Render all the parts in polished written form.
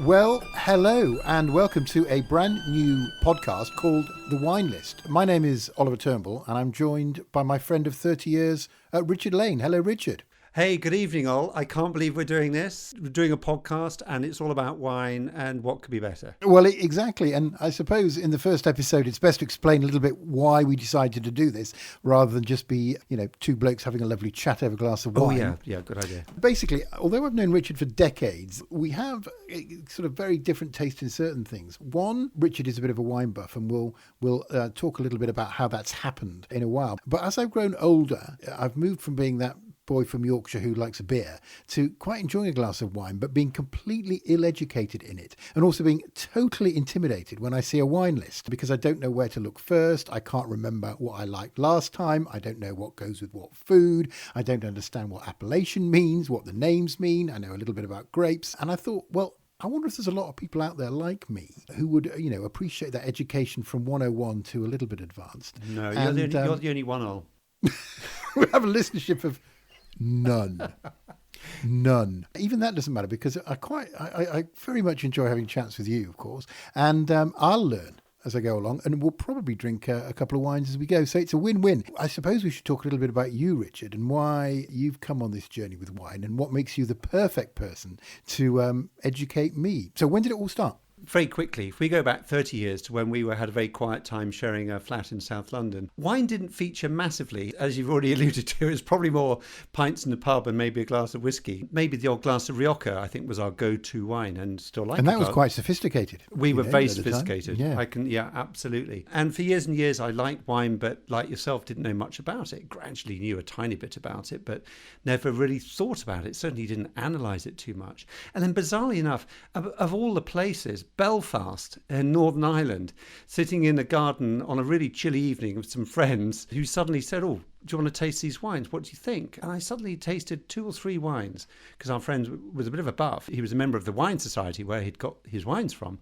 Well, hello and welcome to a brand new podcast called The Wine List. My name is Oliver Turnbull and I'm joined by my friend of 30 years, Richard Lane. Hello, Richard. Hey, good evening, all. I can't believe we're doing this. We're doing a podcast and it's all about wine and what could be better. Well, exactly. And I suppose in the first episode, it's best to explain a little bit why we decided to do this rather than just be, two blokes having a lovely chat over a glass of wine. Oh, yeah, good idea. Basically, although I've known Richard for decades, we have a sort of very different taste in certain things. One, Richard is a bit of a wine buff and we'll talk a little bit about how that's happened in a while. But as I've grown older, I've moved from being that boy from Yorkshire who likes a beer to quite enjoying a glass of wine, but being completely ill-educated in it and also being totally intimidated when I see a wine list because I don't know where to look first. I can't remember what I liked last time. I don't know what goes with what food. I don't understand what appellation means, what the names mean. I know a little bit about grapes. And I thought, well, I wonder if there's a lot of people out there like me who would, appreciate that education from 101 to a little bit advanced. No, you're the only one, Ol. We have a listenership of None. Even that doesn't matter because I very much enjoy having chats with you, of course, and I'll learn as I go along, and we'll probably drink a couple of wines as we go. So it's a win-win. I suppose we should talk a little bit about you, Richard, and why you've come on this journey with wine and what makes you the perfect person to educate me. So when did it all start? Very quickly, if we go back 30 years to when we had a very quiet time sharing a flat in South London, wine didn't feature massively. As you've already alluded to, it's probably more pints in the pub and maybe a glass of whiskey. Maybe the odd glass of Rioja, I think, was our go-to wine and still like it. And that was quite sophisticated. We were very sophisticated. Yeah. Yeah, absolutely. And for years and years, I liked wine, but like yourself, didn't know much about it. Gradually knew a tiny bit about it, but never really thought about it. Certainly didn't analyse it too much. And then bizarrely enough, of all the places, Belfast in Northern Ireland, sitting in a garden on a really chilly evening with some friends who suddenly said, "Oh, do you want to taste these wines? What do you think?" And I suddenly tasted 2 or 3 wines because our friend was a bit of a buff. He was a member of the wine society where he'd got his wines from.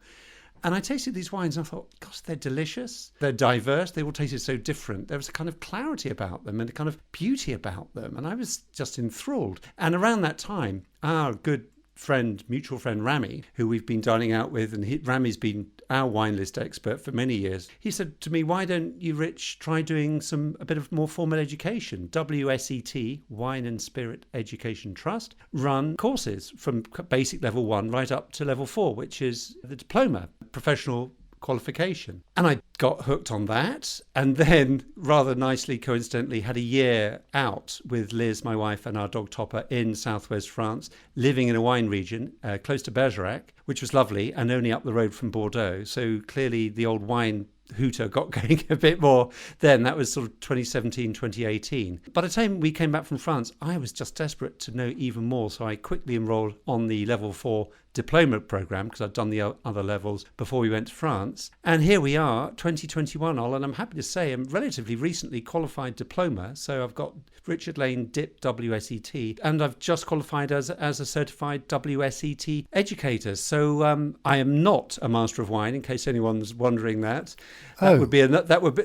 And I tasted these wines and I thought, gosh, they're delicious. They're diverse. They all tasted so different. There was a kind of clarity about them and a kind of beauty about them. And I was just enthralled. And around that time, our good friend, mutual friend Rami, who we've been dining out with, and Rami's been our wine list expert for many years. He said to me, "Why don't you, Rich, try doing a bit of more formal education? WSET, Wine and Spirit Education Trust, run courses from basic level 1 right up to level 4, which is the diploma, professional qualification." And I got hooked on that, and then rather nicely, coincidentally, had a year out with Liz, my wife, and our dog Topper in southwest France, living in a wine region close to Bergerac, which was lovely and only up the road from Bordeaux. So clearly the old wine hooter got going a bit more then. That was sort of 2017, 2018. By the time we came back from France, I was just desperate to know even more. So I quickly enrolled on the level 4 diploma program because I'd done the other levels before we went to France. And here we are, 2021, and I'm happy to say I'm relatively recently qualified diploma. So I've got Richard Lane DIP WSET, and I've just qualified as a certified WSET educator. So I am not a master of wine, in case anyone's wondering that. That would be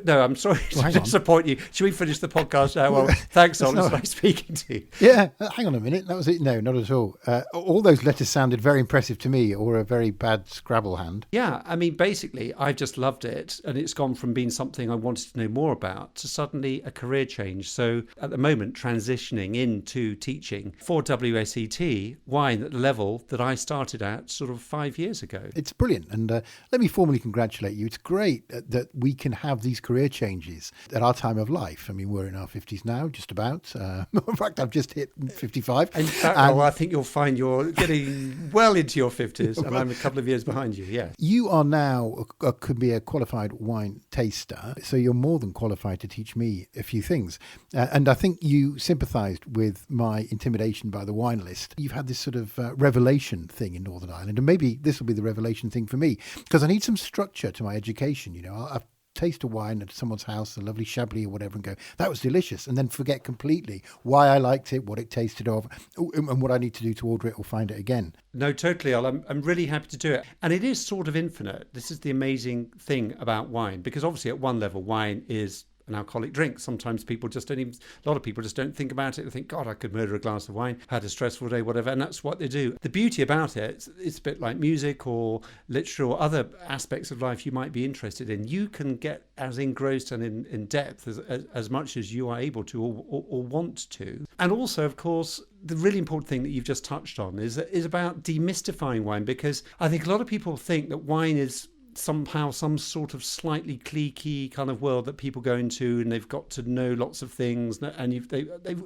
no. I'm sorry to disappoint you. Should we finish the podcast now? Well, thanks, Ol. It's nice speaking to you. Yeah, hang on a minute. That was it. No, not at all. All those letters sounded very impressive to me, or a very bad Scrabble hand. Yeah, I mean, basically, I've just loved it, and it's gone from being something I wanted to know more about to suddenly a career change. So at the moment, transitioning into teaching for WSET wine at the level that I started at sort of 5 years ago. It's brilliant, and let me formally congratulate you. It's great that we can have these career changes at our time of life. I mean, we're in our 50s now, just about. In fact, I've just hit 55. In fact, I think you'll find you're getting well into your 50s, and I'm a couple of years behind you, yeah. You are now, could be a qualified wine taster, so you're more than qualified to teach me a few things. And I think you sympathised with my intimidation by the wine list. You've had this sort of revelation thing in Northern Ireland, and maybe this will be the revelation thing for me, because I need some structure to my education. I've taste a wine at someone's house, a lovely Chablis or whatever, and go, that was delicious, and then forget completely why I liked it, what it tasted of, and what I need to do to order it or find it again. No, totally, Al. I'm really happy to do it. And it is sort of infinite. This is the amazing thing about wine, because obviously at one level, wine is an alcoholic drink. Sometimes people just don't even, a lot of people just don't think about it. They think, God, I could murder a glass of wine, had a stressful day, whatever. And that's what they do. The beauty about it, it's a bit like music or literature or other aspects of life you might be interested in. You can get as engrossed and in depth as much as you are able to or want to. And also, of course, the really important thing that you've just touched on is about demystifying wine, because I think a lot of people think that wine is somehow some sort of slightly cliquey kind of world that people go into, and they've got to know lots of things, and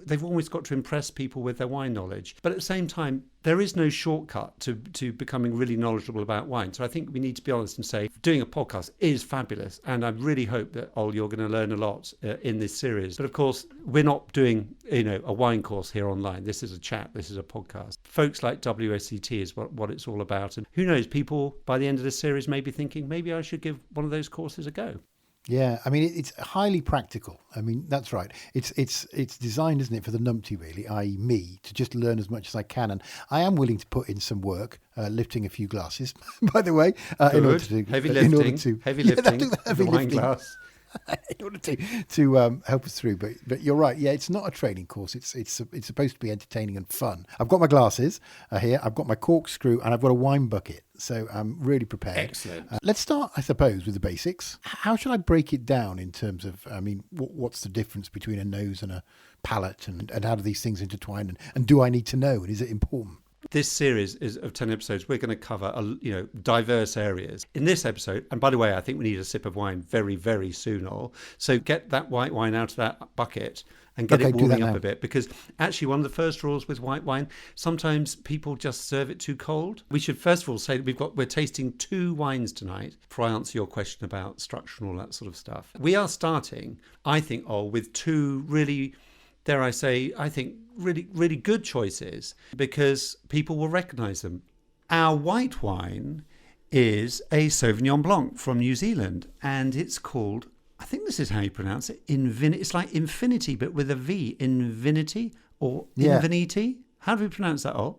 they've always got to impress people with their wine knowledge. But at the same time, there is no shortcut to becoming really knowledgeable about wine. So I think we need to be honest and say doing a podcast is fabulous, and I really hope that, you're going to learn a lot in this series. But of course, we're not doing a wine course here online. This is a chat. This is a podcast. Folks like WSET is what it's all about. And who knows, people by the end of this series may be thinking, maybe I should give one of those courses a go. Yeah, I mean, it's highly practical. I mean, that's right. It's designed, isn't it, for the numpty, really, i.e. me, to just learn as much as I can. And I am willing to put in some work, lifting a few glasses, by the way. In order to heavy lifting the wine glass. In order to help us through, but you're right. Yeah, it's not a training course. It's supposed to be entertaining and fun. I've got my glasses here. I've got my corkscrew, and I've got a wine bucket. So I'm really prepared. Excellent. Let's start, I suppose, with the basics. How should I break it down in terms of, I mean, what's the difference between a nose and a palate, and how do these things intertwine, and do I need to know, and is it important? This series is of 10 episodes. We're going to cover diverse areas. In this episode, and by the way, I think we need a sip of wine very, very soon, all. So get that white wine out of that bucket and get it warming up a bit, because actually one of the first rules with white wine, sometimes people just serve it too cold. We should first of all say that we're tasting 2 wines tonight, before I answer your question about structure and all that sort of stuff. We are starting, I think, with 2 really, dare I say, I think really, really good choices, because people will recognise them. Our white wine is a Sauvignon Blanc from New Zealand, and it's called, I think this is how you pronounce it, Infinity. It's like infinity, but with a V. Infinity or Infinity? How do we pronounce that, Ol?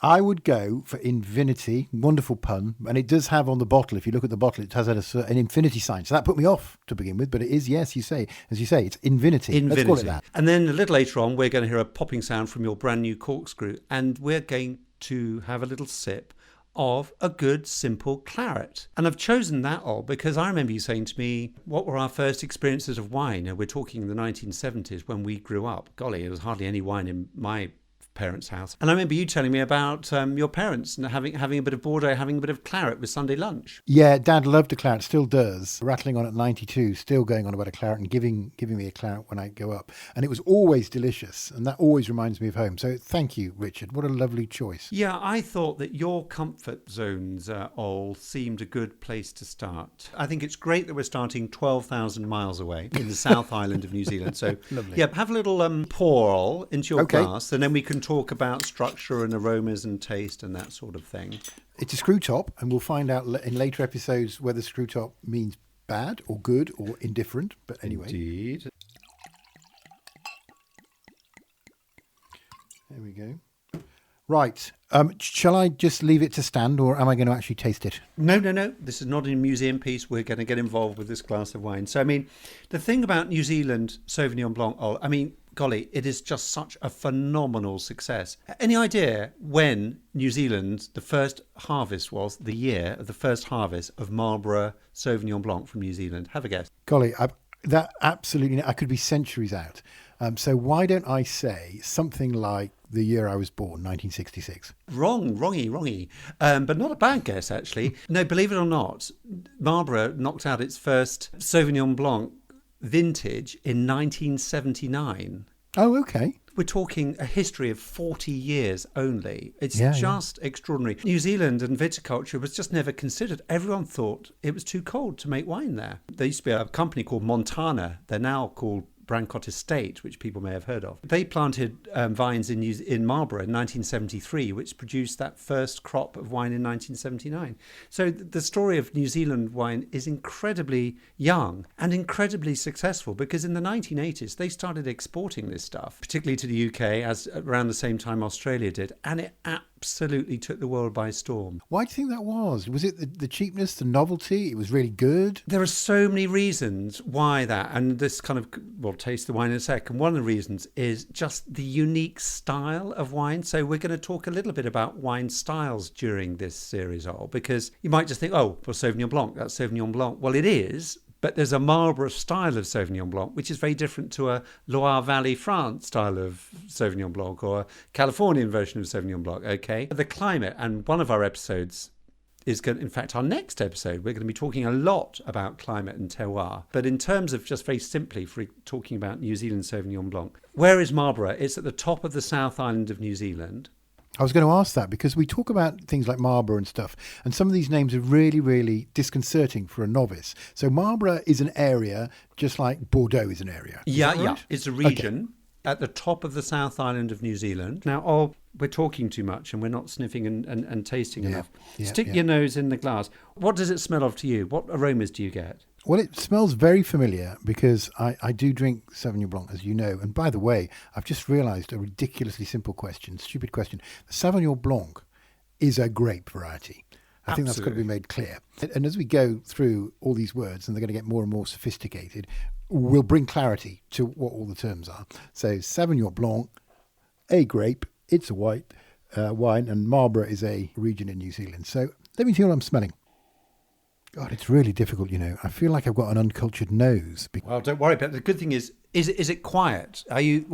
I would go for Infinity. Wonderful pun. And it does have on the bottle, if you look at the bottle, it has an infinity sign. So that put me off to begin with. But it is, yes, as you say, it's Infinity. Let's call it that. And then a little later on, we're going to hear a popping sound from your brand new corkscrew. And we're going to have a little sip of a good, simple claret. And I've chosen that, all because I remember you saying to me, what were our first experiences of wine? And we're talking in the 1970s when we grew up. Golly, there was hardly any wine in my parents' house. And I remember you telling me about your parents and having a bit of Bordeaux, having a bit of claret with Sunday lunch. Yeah, Dad loved a claret, still does. Rattling on at 92, still going on about a claret and giving me a claret when I go up. And it was always delicious, and that always reminds me of home. So thank you, Richard. What a lovely choice. Yeah, I thought that your comfort zones all seemed a good place to start. I think it's great that we're starting 12,000 miles away in the South Island of New Zealand. So lovely. Yeah, have a little pour into your glass, and then we can talk about structure and aromas and taste and that sort of thing. It's a screw top, and we'll find out in later episodes whether screw top means bad or good or indifferent. But anyway. Indeed. There we go. Right. Shall I just leave it to stand, or am I going to actually taste it? No. This is not a museum piece. We're going to get involved with this glass of wine. So, I mean, the thing about New Zealand Sauvignon Blanc, I mean, golly, it is just such a phenomenal success. Any idea when New Zealand, the first harvest was, the year of the first harvest of Marlborough Sauvignon Blanc from New Zealand? Have a guess. Golly, that absolutely, I could be centuries out. So why don't I say something like the year I was born, 1966? Wrongy. But not a bad guess, actually. No, believe it or not, Marlborough knocked out its first Sauvignon Blanc vintage in 1979. Oh, okay. We're talking a history of 40 years only. It's just extraordinary. New Zealand and viticulture was just never considered. Everyone thought it was too cold to make wine there. There used to be a company called Montana. They're now called Brancott Estate, which people may have heard of. They planted vines in Marlborough in 1973, which produced that first crop of wine in 1979. So the story of New Zealand wine is incredibly young and incredibly successful, because in the 1980s they started exporting this stuff, particularly to the UK, as around the same time Australia did, and it absolutely took the world by storm. Why do you think that was? Was it the cheapness, the novelty? It was really good? There are so many reasons why that, and this kind of, we'll taste the wine in a sec, and one of the reasons is just the unique style of wine. So we're going to talk a little bit about wine styles during this series, because you might just think, oh, well, Sauvignon Blanc, that's Sauvignon Blanc. Well, it is, but there's a Marlborough style of Sauvignon Blanc, which is very different to a Loire Valley, France style of Sauvignon Blanc, or a Californian version of Sauvignon Blanc, okay? The climate, and one of our episodes is going, in fact, our next episode, we're going to be talking a lot about climate and terroir. But in terms of just very simply for talking about New Zealand Sauvignon Blanc, where is Marlborough? It's at the top of the South Island of New Zealand. I was going to ask that, because we talk about things like Marlborough and stuff, and some of these names are really, really disconcerting for a novice. So Marlborough is an area just like Bordeaux is an area. Yeah. It's a region at the top of the South Island of New Zealand. Now, we're talking too much and we're not sniffing and tasting enough. Stick your nose in the glass. What does it smell of to you? What aromas do you get? Well, it smells very familiar, because I do drink Sauvignon Blanc, as you know. And by the way, I've just realised a ridiculously simple question, stupid question. The Sauvignon Blanc is a grape variety. I think that's got to be made clear. And as we go through all these words, and they're going to get more and more sophisticated, we'll bring clarity to what all the terms are. So Sauvignon Blanc, a grape, it's a white wine, and Marlborough is a region in New Zealand. So let me see what I'm smelling. God, it's really difficult, I feel like I've got an uncultured nose. Well, don't worry about it. The good thing is it quiet? Are you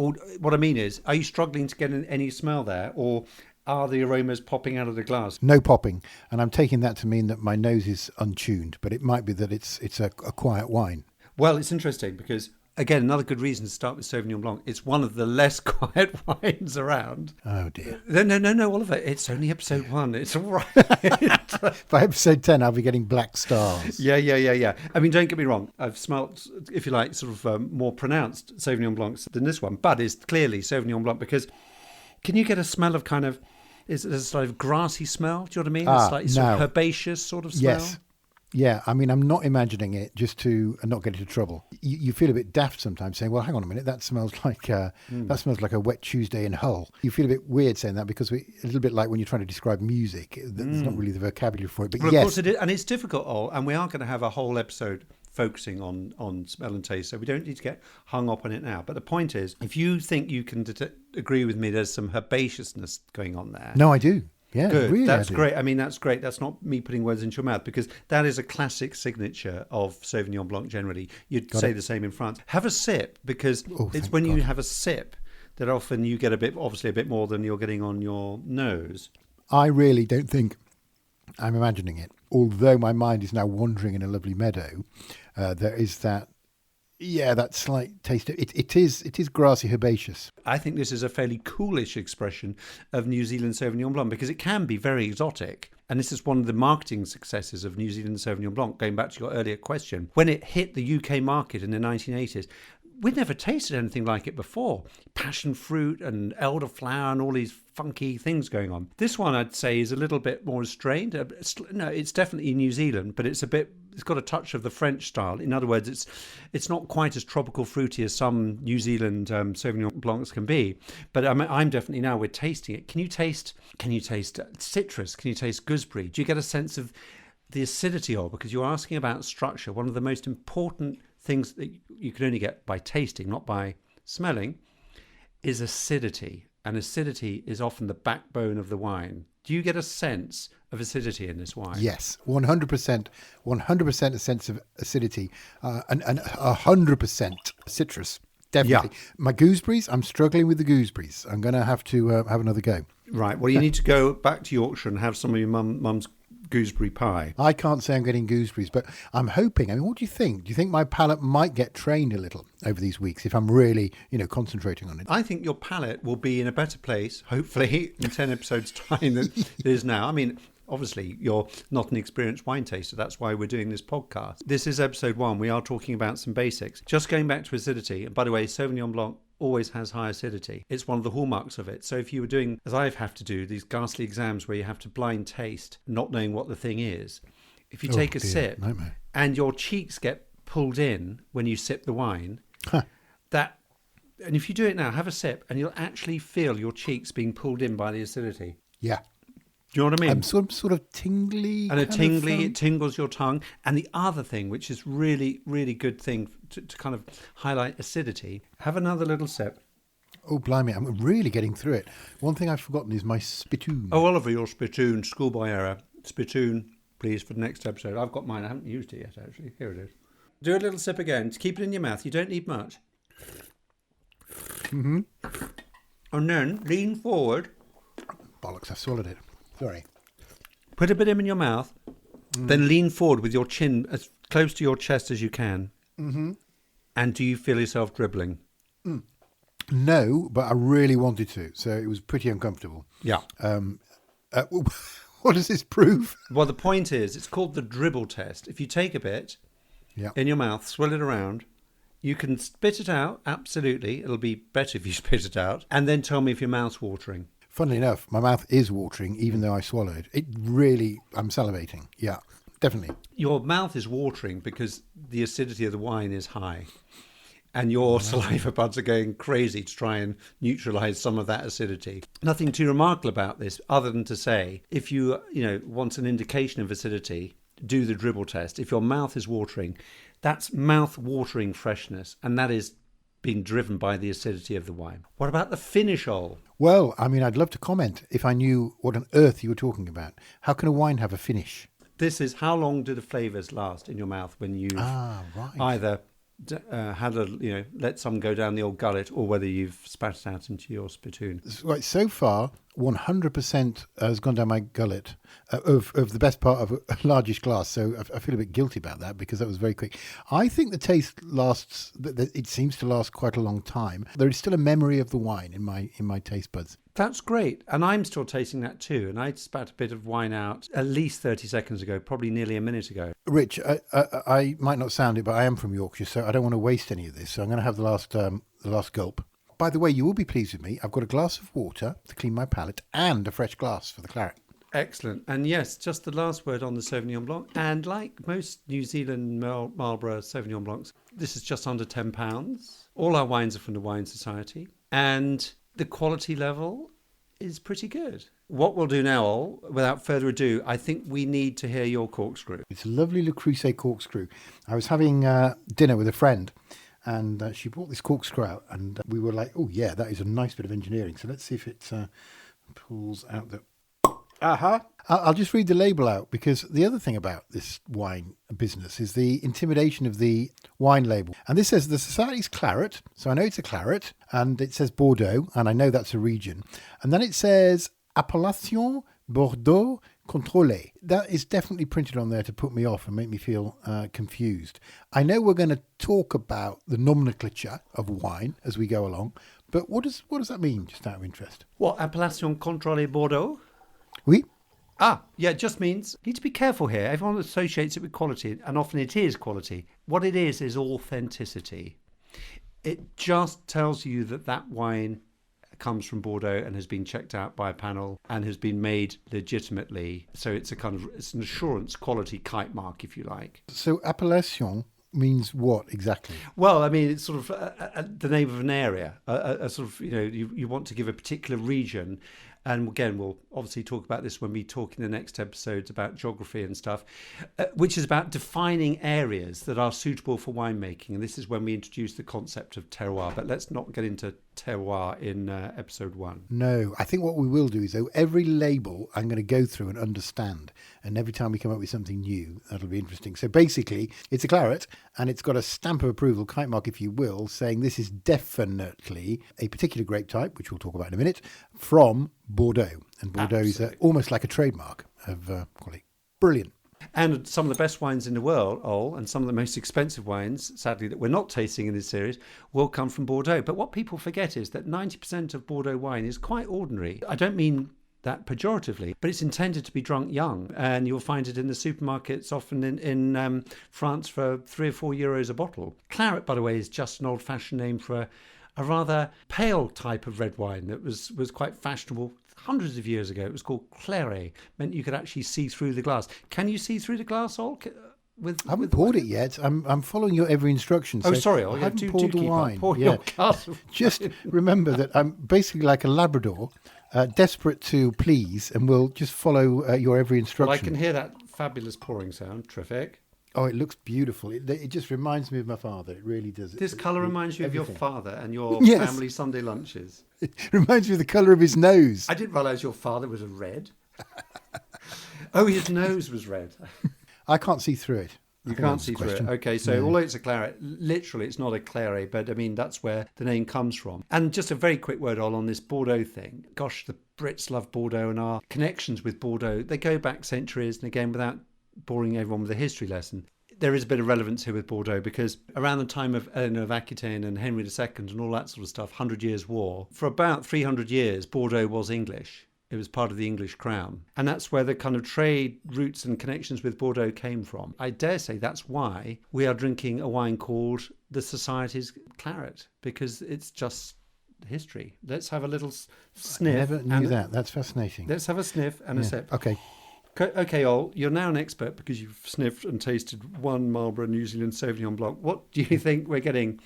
struggling to get any smell there, or are the aromas popping out of the glass? No popping. And I'm taking that to mean that my nose is untuned, but it might be that it's a quiet wine. Well, it's interesting because, again, another good reason to start with Sauvignon Blanc. It's one of the less quiet wines around. Oh, dear. No, Oliver. It's only episode 1. It's all right. By episode 10, I'll be getting black stars. Yeah. I mean, don't get me wrong. I've smelt, if you like, sort of more pronounced Sauvignon Blancs than this one. But it's clearly Sauvignon Blanc, because can you get a smell of kind of, is it a sort of grassy smell? Do you know what I mean? A slightly sort of herbaceous sort of smell? Yes. Yeah, I mean, I'm not imagining it just to not get into trouble. You feel a bit daft sometimes saying, well, hang on a minute, that smells like a wet Tuesday in Hull. You feel a bit weird saying that, because a little bit like when you're trying to describe music. There's not really the vocabulary for it. But well, yes. Of course it is, and it's difficult, and we are going to have a whole episode focusing on smell and taste, so we don't need to get hung up on it now. But the point is, if you think you can agree with me, there's some herbaceousness going on there. No, I do. Yeah, good. Really, that's great. I mean, that's great. That's not me putting words into your mouth, because that is a classic signature of Sauvignon Blanc generally. You'd say the same in France. Have a sip, because it's when you have a sip that often you get obviously a bit more than you're getting on your nose. I really don't think I'm imagining it. Although my mind is now wandering in a lovely meadow, there is that slight taste. It is grassy herbaceous. I think this is a fairly coolish expression of New Zealand Sauvignon Blanc, because it can be very exotic. And this is one of the marketing successes of New Zealand Sauvignon Blanc, going back to your earlier question. When it hit the UK market in the 1980s, we'd never tasted anything like it before. Passion fruit and elderflower and all these funky things going on. This one, I'd say, is a little bit more restrained. No, it's definitely New Zealand, but it's got a touch of the French style. In other words, it's not quite as tropical fruity as some New Zealand Sauvignon Blancs can be. But I'm definitely, now we're tasting it. Can you taste citrus? Can you taste gooseberry? Do you get a sense of the acidity of? Because you're asking about structure. One of the most important things that you can only get by tasting, not by smelling, is acidity. And acidity is often the backbone of the wine. Do you get a sense of acidity in this wine? Yes, 100% a sense of acidity, and 100% citrus, definitely. Yeah. My gooseberries, I'm struggling with the gooseberries. I'm going to have to have another go. Right, well, you need to go back to Yorkshire and have some of your mum's gooseberry pie. I can't say I'm getting gooseberries, but I'm hoping. I mean, what do you think? Do you think my palate might get trained a little over these weeks if I'm really, concentrating on it? I think your palate will be in a better place, hopefully, in 10 episodes' time than it is now. I mean, Obviously, you're not an experienced wine taster. That's why we're doing this podcast. This is episode 1. We are talking about some basics. Just going back to acidity. And by the way, Sauvignon Blanc always has high acidity. It's one of the hallmarks of it. So if you were doing, as I have to do, these ghastly exams where you have to blind taste, not knowing what the thing is, if you take a sip and your cheeks get pulled in when you sip the wine, and if you do it now, have a sip and you'll actually feel your cheeks being pulled in by the acidity. Yeah. Do you know what I mean? Sort of tingly. And it tingles your tongue. And the other thing, which is really, really good thing to kind of highlight acidity, have another little sip. Oh, blimey, I'm really getting through it. One thing I've forgotten is my spittoon. Oh, Oliver, your spittoon, schoolboy error. Spittoon, please, for the next episode. I've got mine. I haven't used it yet, actually. Here it is. Do a little sip again. Keep it in your mouth. You don't need much. Mm-hmm. And then lean forward. Bollocks, I swallowed it. Sorry. Put a bit in your mouth, then lean forward with your chin as close to your chest as you can. Mm-hmm. And do you feel yourself dribbling? No, but I really wanted to, so it was pretty uncomfortable. Yeah. What does this prove? Well, the point is, it's called the dribble test. If you take a bit in your mouth, swirl it around, you can spit it out, absolutely. It'll be better if you spit it out. And then tell me if your mouth's watering. Funnily enough, my mouth is watering, even though I swallowed. It really, I'm salivating. Yeah, definitely. Your mouth is watering because the acidity of the wine is high. And your saliva buds are going crazy to try and neutralise some of that acidity. Nothing too remarkable about this, other than to say, if you want an indication of acidity, do the dribble test. If your mouth is watering, that's mouth-watering freshness, and that is being driven by the acidity of the wine. What about the finish, Ol? Well, I mean, I'd love to comment if I knew what on earth you were talking about. How can a wine have a finish? This is how long do the flavours last in your mouth when you've either had let some go down the old gullet, or whether you've spat it out into your spittoon. Right, so far, 100% has gone down my gullet of the best part of a largish glass. So I feel a bit guilty about that because that was very quick. I think the taste lasts. It seems to last quite a long time. There is still a memory of the wine in my taste buds. That's great. And I'm still tasting that too. And I spat a bit of wine out at least 30 seconds ago, probably nearly a minute ago. Rich, I might not sound it, but I am from Yorkshire, so I don't want to waste any of this. So I'm going to have the last gulp. By the way, you will be pleased with me. I've got a glass of water to clean my palate and a fresh glass for the claret. Excellent. And yes, just the last word on the Sauvignon Blanc. And like most New Zealand Marlborough Sauvignon Blancs, this is just under £10. All our wines are from the Wine Society. And the quality level is pretty good. What we'll do now, Ol, without further ado, I think we need to hear your corkscrew. It's a lovely Le Creuset corkscrew. I was having dinner with a friend, and she brought this corkscrew out, and we were like, oh yeah, that is a nice bit of engineering. So let's see if it pulls out the... Aha! I'll just read the label out, because the other thing about this wine business is the intimidation of the wine label. And this says the Society's claret, so I know it's a claret, and it says Bordeaux, and I know that's a region. And then it says Appellation Bordeaux Contrôlée. That is definitely printed on there to put me off and make me feel confused. I know we're going to talk about the nomenclature of wine as we go along, but what does that mean, just out of interest? What, Appellation Contrôlée Bordeaux? Oui. Yeah, it just means, you need to be careful here. Everyone associates it with quality, and often it is quality. What it is authenticity. It just tells you that wine comes from Bordeaux and has been checked out by a panel and has been made legitimately. So it's an assurance quality kite mark, if you like. So appellation means what exactly? Well, I mean, it's sort of the name of an area, a sort of, you want to give a particular region. And again, we'll obviously talk about this when we talk in the next episodes about geography and stuff, which is about defining areas that are suitable for winemaking. And this is when we introduce the concept of terroir. But let's not get into terroir in episode 1. No, I think what we will do is, though, every label I'm going to go through and understand. And every time we come up with something new, that'll be interesting. So basically, it's a claret, and it's got a stamp of approval, kite mark if you will, saying this is definitely a particular grape type, which we'll talk about in a minute, from Bordeaux. And Bordeaux is almost like a trademark of quality. Brilliant. And some of the best wines in the world, and some of the most expensive wines, sadly, that we're not tasting in this series, will come from Bordeaux. But what people forget is that 90% of Bordeaux wine is quite ordinary. I don't mean that pejoratively, but it's intended to be drunk young, and you'll find it in the supermarkets, often in France, for €3 or €4 a bottle. Claret, by the way, is just an old-fashioned name for a rather pale type of red wine that was quite fashionable hundreds of years ago. It was called claret, meant you could actually see through the glass. Can you see through the glass, Ol? I haven't poured it yet. I'm following your every instruction. Oh, sorry, I haven't do poured the keep wine. up. Pour your glass of Just remember that I'm basically like a Labrador, desperate to please, and will just follow your every instruction. Well, I can hear that fabulous pouring sound. Terrific. Oh, it looks beautiful. It just reminds me of my father. It really does. This colour reminds you of your father and your Yes. family Sunday lunches. It reminds me of the colour of his nose. I didn't realise your father was a red. Oh, his nose was red. I can't see through it. You can't see through it. Okay, so although it's a claret, literally it's not a claret, but I mean, that's where the name comes from. And just a very quick word on this Bordeaux thing. Gosh, the Brits love Bordeaux, and our connections with Bordeaux, they go back centuries. And again, without boring everyone with a history lesson, there is a bit of relevance here with Bordeaux, because around the time of Eleanor of Aquitaine and Henry II and all that sort of stuff, 100 Years' War, for about 300 years, Bordeaux was English. It was part of the English crown. And that's where the kind of trade routes and connections with Bordeaux came from. I dare say that's why we are drinking a wine called the Society's Claret, because it's just history. Let's have a little sniff. I never knew that. That's fascinating. Let's have a sniff and a sip. Okay. Okay, Ol, you're now an expert because you've sniffed and tasted one Marlborough New Zealand Sauvignon Blanc. What do you think we're getting?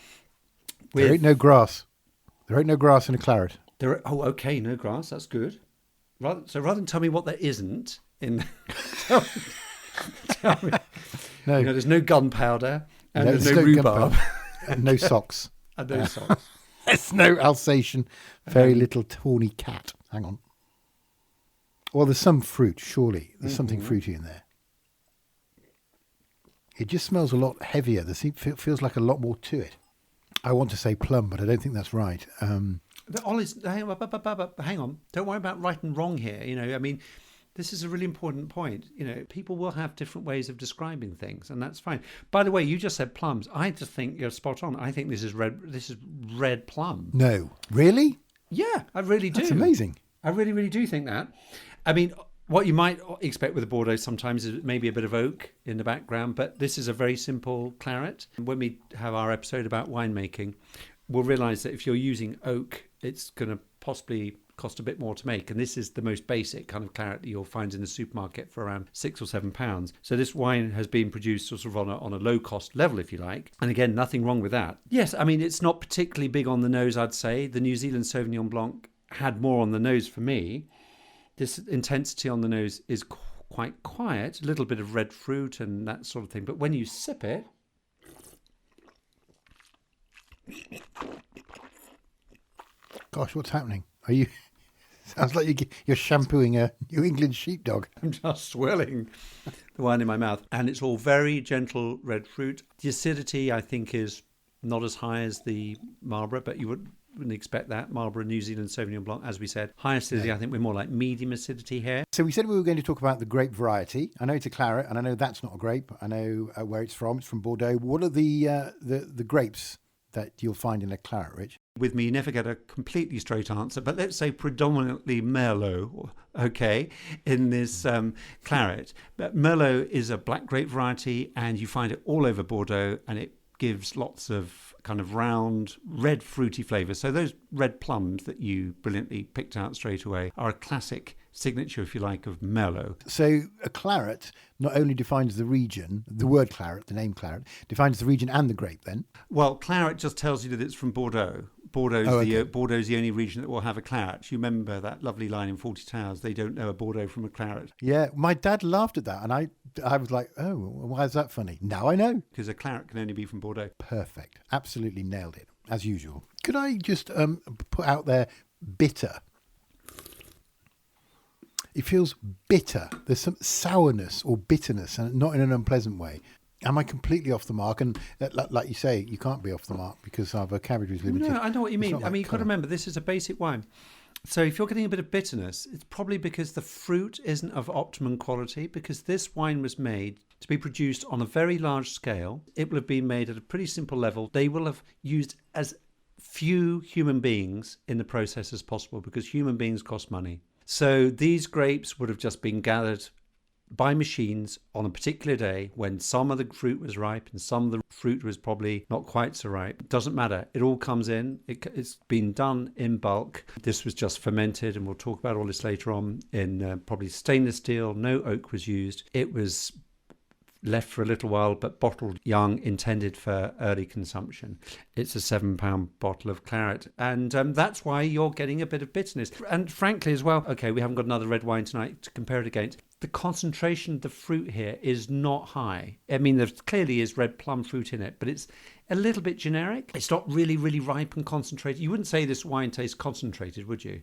There ain't no grass. There ain't no grass in a claret. Okay, no grass. That's good. Rather than tell me what there isn't in, tell me. No, there's no gunpowder and there's no no rhubarb and no socks. and no socks. There's no Alsatian, very little tawny cat. Hang on. Well, there's some fruit, surely. There's something fruity in there. It just smells a lot heavier. Feels like a lot more to it. I want to say plum, but I don't think that's right. But Ollie's, hang on. Don't worry about right and wrong here. I mean, this is a really important point. People will have different ways of describing things, and that's fine. By the way, you just said plums. I just think you're spot on. I think this is red. This is red plum. No, really? Yeah, I really do. That's amazing. I really, really do think that. I mean, what you might expect with a Bordeaux sometimes is maybe a bit of oak in the background, but this is a very simple claret. When we have our episode about winemaking, we'll realise that if you're using oak, it's going to possibly cost a bit more to make. And this is the most basic kind of claret that you'll find in the supermarket for around £6 or £7. So this wine has been produced sort of on a low cost level, if you like. And again, nothing wrong with that. Yes, I mean, it's not particularly big on the nose, I'd say. The New Zealand Sauvignon Blanc had more on the nose for me. This intensity on the nose is quite quiet, a little bit of red fruit and that sort of thing. But when you sip it, gosh, what's happening? Are you? Sounds like you're shampooing a New England sheepdog. I'm just swirling the wine in my mouth. And it's all very gentle red fruit. The acidity, I think, is not as high as the Marlborough, but you wouldn't expect that. Marlborough New Zealand Sauvignon Blanc, as we said. High acidity, I think we're more like medium acidity here. So we said we were going to talk about the grape variety. I know it's a claret, and I know that's not a grape. I know where it's from. It's from Bordeaux. What are the grapes that you'll find in a claret, Rich? With me, you never get a completely straight answer, but let's say predominantly Merlot, okay, in this claret. But Merlot is a black grape variety, and you find it all over Bordeaux, and it gives lots of kind of round, red, fruity flavours. So those red plums that you brilliantly picked out straight away are a classic signature, if you like, of Merlot. So a claret not only defines the region, the word claret, the name claret, defines the region and the grape then? Well, claret just tells you that it's from Bordeaux. Bordeaux's the only region that will have a claret. You remember that lovely line in 40 Towers, they don't know a Bordeaux from a claret. Yeah, my dad laughed at that, and I was like, oh, why is that funny? Now I know. Because a claret can only be from Bordeaux. Perfect. Absolutely nailed it, as usual. Could I just put out there bitter? It feels bitter. There's some sourness or bitterness, and not in an unpleasant way. Am I completely off the mark? And like you say, you can't be off the mark because our vocabulary is limited. No, I know what you mean. I mean, you've got to remember, this is a basic wine. So if you're getting a bit of bitterness, it's probably because the fruit isn't of optimum quality, because this wine was made to be produced on a very large scale. It will have been made at a pretty simple level. They will have used as few human beings in the process as possible, because human beings cost money. So these grapes would have just been gathered by machines on a particular day when some of the fruit was ripe and some of the fruit was probably not quite so ripe. It doesn't matter. It all comes in. It's been done in bulk. This was just fermented, and we'll talk about all this later on, in probably stainless steel. No oak was used. It was left for a little while, but bottled young, intended for early consumption. It's a £7 bottle of claret, and that's why you're getting a bit of bitterness. And frankly as well, okay, we haven't got another red wine tonight to compare it against. The concentration of the fruit here is not high. I mean, there clearly is red plum fruit in it, but it's a little bit generic. It's not really, really ripe and concentrated. You wouldn't say this wine tastes concentrated, would you?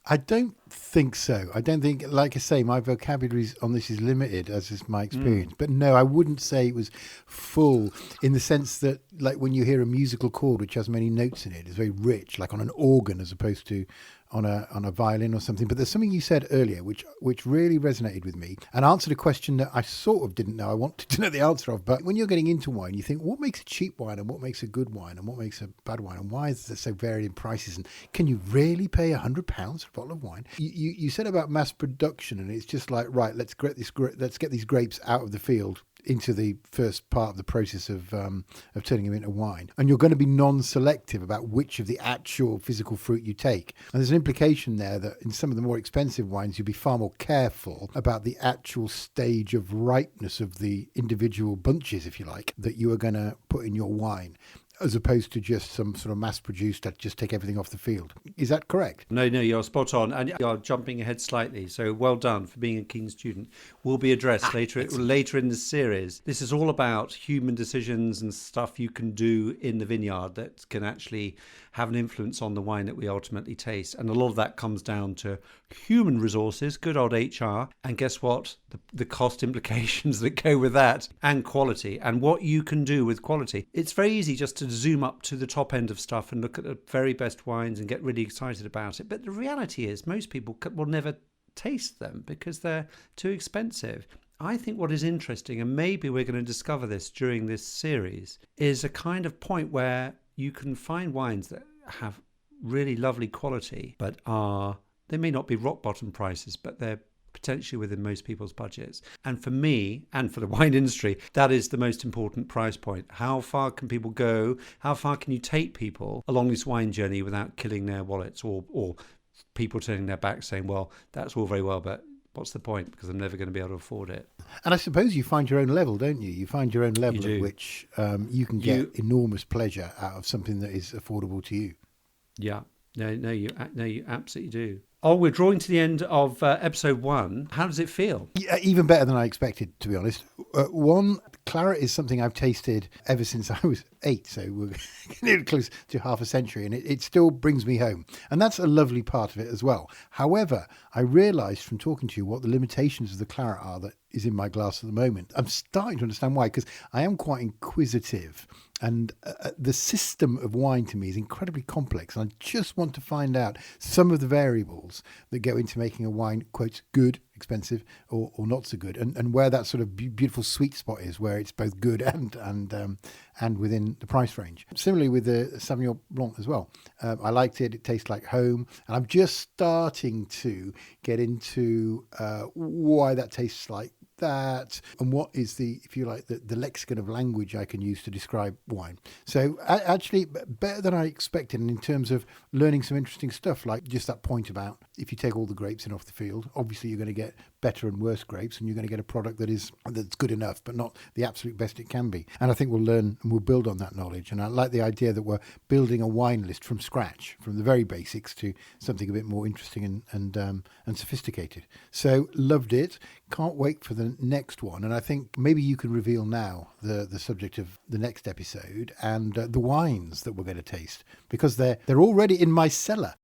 I don't think so. I don't think, like I say, my vocabulary on this is limited, as is my experience. But no, I wouldn't say it was full in the sense that, like, when you hear a musical chord which has many notes in it, it's very rich, like on an organ as opposed to on a violin or something. But there's something you said earlier which really resonated with me and answered a question that I sort of didn't know I wanted to know the answer of. But when you're getting into wine, you think, what makes a cheap wine and what makes a good wine and what makes a bad wine, and why is it so varied in prices, and can you really pay £100 for a bottle of wine? You said about mass production, and it's just like, right, let's get these grapes out of the field into the first part of the process of turning them into wine. And you're going to be non-selective about which of the actual physical fruit you take. And there's an implication there that in some of the more expensive wines, you'll be far more careful about the actual stage of ripeness of the individual bunches, if you like, that you are going to put in your wine, as opposed to just some sort of mass-produced that just take everything off the field. Is that correct? No, you're spot on. And you're jumping ahead slightly. So well done for being a keen student. Will be addressed later in the series. This is all about human decisions and stuff you can do in the vineyard that can actually have an influence on the wine that we ultimately taste. And a lot of that comes down to human resources, good old HR. And guess what? The cost implications that go with that, and quality, and what you can do with quality. It's very easy just to zoom up to the top end of stuff and look at the very best wines and get really excited about it. But the reality is most people will never taste them because they're too expensive. I think what is interesting, and maybe we're going to discover this during this series, is a kind of point where you can find wines that have really lovely quality, but they may not be rock bottom prices, but they're potentially within most people's budgets. And for me, and for the wine industry, that is the most important price point. How far can people go? How far can you take people along this wine journey without killing their wallets, or people turning their back saying, well, that's all very well, but what's the point? Because I'm never going to be able to afford it. And I suppose you find your own level, don't you? You find your own level at which you can get enormous pleasure out of something that is affordable to you. Yeah. No, you absolutely do. Oh, we're drawing to the end of episode 1. How does it feel? Yeah, even better than I expected, to be honest. Claret is something I've tasted ever since I was 8, so we're getting close to half a century, and it still brings me home. And that's a lovely part of it as well. However, I realised from talking to you what the limitations of the claret are that is in my glass at the moment. I'm starting to understand why, because I am quite inquisitive. And the system of wine to me is incredibly complex. And I just want to find out some of the variables that go into making a wine, quotes, good, expensive, or not so good, and where that sort of beautiful sweet spot is, where it's both good and within the price range. Similarly with the Sauvignon Blanc as well. I liked it. It tastes like home. And I'm just starting to get into why that tastes like that, and what is the, if you like, the lexicon of language I can use to describe wine. So actually better than I expected, and in terms of learning some interesting stuff, like just that point about if you take all the grapes in off the field, obviously you're going to get better and worse grapes, and you're going to get a product that's good enough but not the absolute best it can be. And I think we'll learn and we'll build on that knowledge. And I like the idea that we're building a wine list from scratch, from the very basics to something a bit more interesting and sophisticated. So loved it. Can't wait for the next one. And I think maybe you can reveal now the subject of the next episode and the wines that we're going to taste, because they're already in my cellar.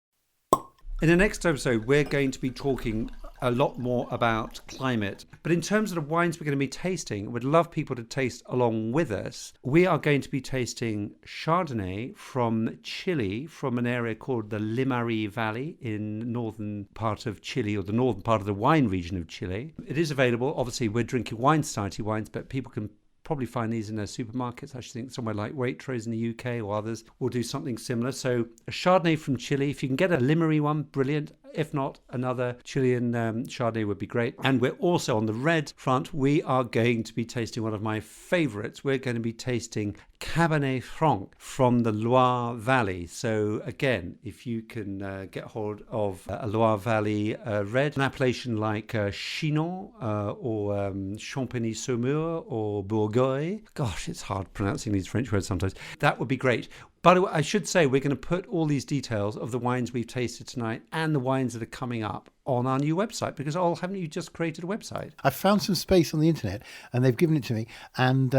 In the next episode, we're going to be talking a lot more about climate. But in terms of the wines we're going to be tasting, we'd love people to taste along with us. We are going to be tasting Chardonnay from Chile, from an area called the Limarí Valley in the northern part of Chile, or the northern part of the wine region of Chile. It is available. Obviously, we're drinking Wine Society wines, but people can probably find these in their supermarkets. I should think somewhere like Waitrose in the UK or others will do something similar. So a Chardonnay from Chile. If you can get a Limarí one, brilliant. If not, another Chilean Chardonnay would be great. And we're also on the red front. We are going to be tasting one of my favorites. We're going to be tasting Cabernet Franc from the Loire Valley. So again, if you can get hold of a Loire Valley red, an appellation like Chinon or Champagny-Saumur or Bourgogne. Gosh, it's hard pronouncing these French words sometimes. That would be great. By the way, I should say we're going to put all these details of the wines we've tasted tonight and the wines that are coming up on our new website, because haven't you just created a website? I found some space on the internet and they've given it to me, and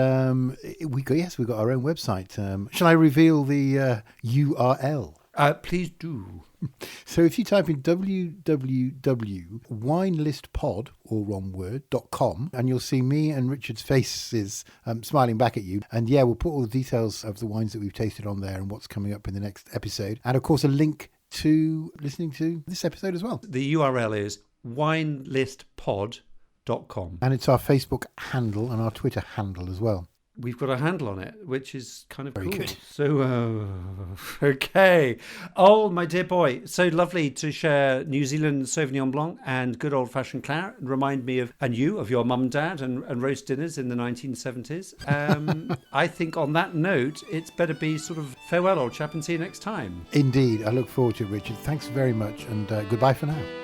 we've got our own website. Shall I reveal the URL? Please do. So if you type in www.winelistpod, all one word, .com, and you'll see me and Richard's faces smiling back at you. And yeah, we'll put all the details of the wines that we've tasted on there and what's coming up in the next episode. And of course, a link to listening to this episode as well. The URL is winelistpod.com. And it's our Facebook handle and our Twitter handle as well. We've got a handle on it, which is kind of very cool. Good. So, okay. Oh, my dear boy. So lovely to share New Zealand Sauvignon Blanc and good old-fashioned claret. Remind me of your mum and dad and roast dinners in the 1970s. I think on that note, it's better be sort of farewell, old chap, and see you next time. Indeed. I look forward to it, Richard. Thanks very much, and goodbye for now.